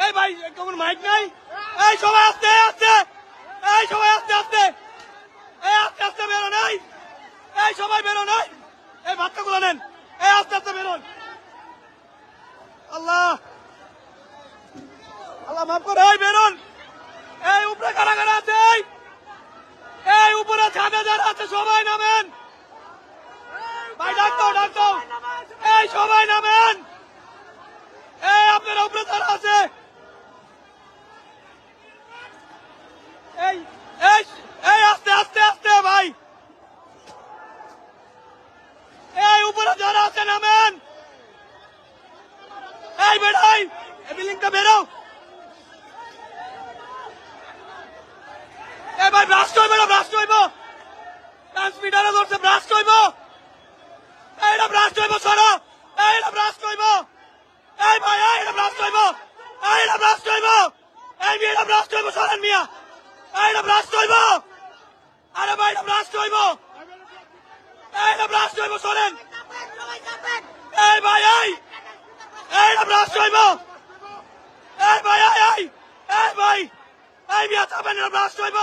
এই ভাই কোন মাইক নাই? এই সবাই আস্তে আস্তে, এই সবাই আস্তে আস্তে, এই আস্তে আস্তে বেরো নাই, এই সবাই বেরো নাই, এই বাচ্চাগুলো নেন, এই আস্তে আস্তে বেরোন। আল্লাহ আল্লাহ মাফ করে, এই বেরোন। এই উপরে কারা কারা আছে? এই উপরে ছাদে যারা আছে সবাই নামেন। ভাই ডাক দাও, ডাক দাও, এই সবাই নামেন। এই আপনারা উপরে যারা আছে, এই এই এই আস্তে আস্তে আস্তে ভাই, এই উপরে যারা আছে নামেন। এই বেড়াই, এই বিল্ডিংটা বেরো। এই ভাই ব্রাস্ট হইব না, ব্রাস্ট হইব, ট্রান্সমিটারে ধরছে, ব্রাস্ট হইব, এইটা ব্রাস্ট হইব, সরো, এইটা ব্রাস্ট হইব। এই ভাই এইটা ব্রাস্ট হইব, এইটা ব্রাস্ট হইব, এই মেয়েটা ব্রাস্ট হইব, সরেন মিয়া, এইটা ব্রাস্ট হইব। আরে ভাই এটা ব্রাস্ট হইব, এইটা ব্রাস্ট হইব, সরেন। এই ভাই এইটা ব্রাস্ট হইব, এই ভাই এই ভাই, এই মিয়া চাপেন, এটা ব্রাস্ট হইব।